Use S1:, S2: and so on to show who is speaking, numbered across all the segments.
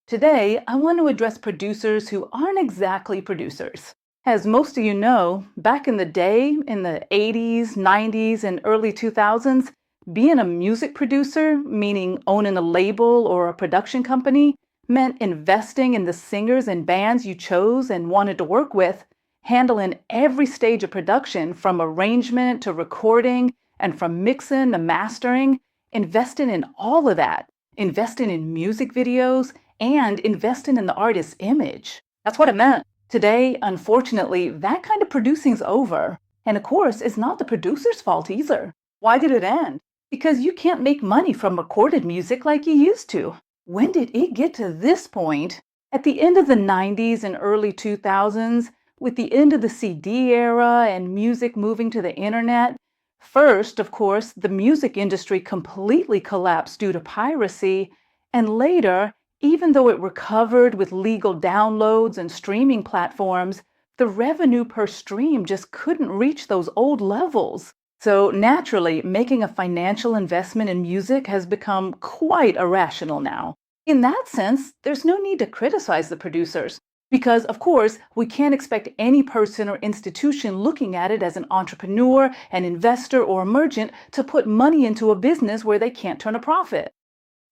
S1: Today, I want to address producers who aren't exactly producers. As most of you know, back in the day, in the 80s, 90s, and early 2000s, being a music producer, meaning owning a label or a production company, meant investing in the singers and bands you chose and wanted to work with, handling every stage of production from arrangement to recording and from mixing to mastering, investing in all of that, investing in music videos and investing in the artist's image. That's what it meant. Today, unfortunately, that kind of producing's over. And of course, it's not the producer's fault either. Why did it end? Because you can't make money from recorded music like you used to. When did it get to this point? At the end of the 90s and early 2000s, with the end of the CD era and music moving to the internet, first, of course, the music industry completely collapsed due to piracy, and later, even though it recovered with legal downloads and streaming platforms, the revenue per stream just couldn't reach those old levels. So naturally, making a financial investment in music has become quite irrational now. In that sense, there's no need to criticize the producers. Because, of course, we can't expect any person or institution looking at it as an entrepreneur, an investor, or a merchant to put money into a business where they can't turn a profit.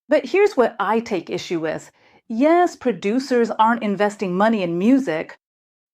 S1: But here's what I take issue with. Yes, producers aren't investing money in music.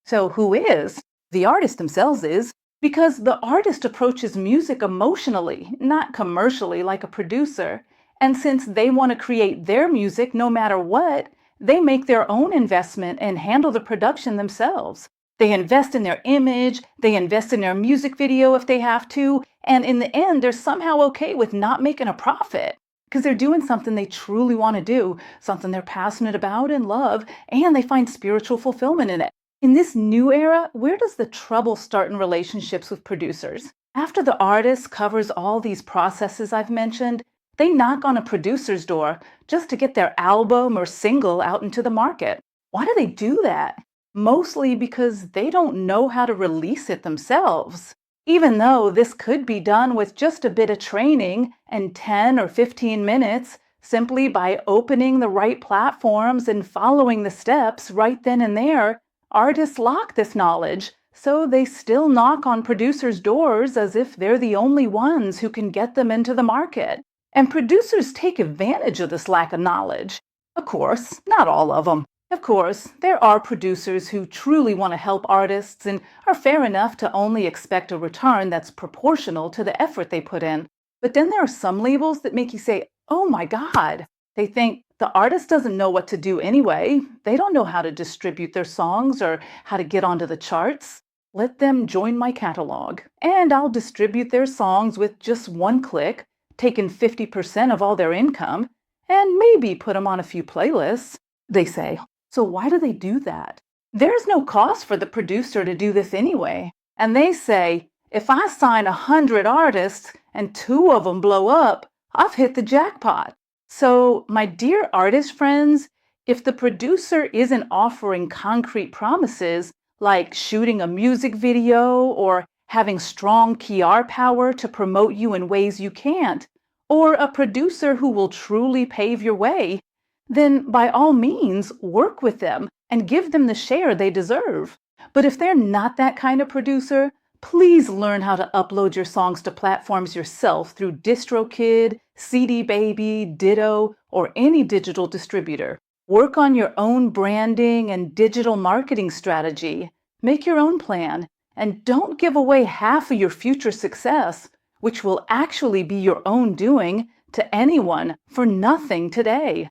S1: So who is? The artist themselves is, because the artist approaches music emotionally, not commercially like a producer. And since they want to create their music no matter what, they make their own investment and handle the production themselves. They invest in their image, they invest in their music video if they have to, and in the end, they're somehow okay with not making a profit. Because they're doing something they truly want to do, something they're passionate about and love, and they find spiritual fulfillment in it. In this new era, where does the trouble start in relationships with producers? After the artist covers all these processes I've mentioned, they knock on a producer's door just to get their album or single out into the market. Why do they do that? Mostly because they don't know how to release it themselves. Even though this could be done with just a bit of training and 10 or 15 minutes, simply by opening the right platforms and following the steps right then and there, artists lack this knowledge, so they still knock on producers' doors as if they're the only ones who can get them into the market. And producers take advantage of this lack of knowledge. Of course, not all of them. Of course, there are producers who truly want to help artists and are fair enough to only expect a return that's proportional to the effort they put in. But then there are some labels that make you say, oh my God. They think the artist doesn't know what to do anyway. They don't know how to distribute their songs or how to get onto the charts. Let them join my catalog, and I'll distribute their songs with just one click, taking 50% of all their income, and maybe put them on a few playlists, they say. So why do they do that? There's no cost for the producer to do this anyway. And they say, if I sign 100 artists and 2 of them blow up, I've hit the jackpot. So, my dear artist friends, if the producer isn't offering concrete promises, like shooting a music video or having strong PR power to promote you in ways you can't, or a producer who will truly pave your way, then by all means, work with them and give them the share they deserve. But if they're not that kind of producer, please learn how to upload your songs to platforms yourself through DistroKid, CD Baby, Ditto, or any digital distributor. Work on your own branding and digital marketing strategy. Make your own plan, and don't give away half of your future success, which will actually be your own doing, to anyone for nothing today.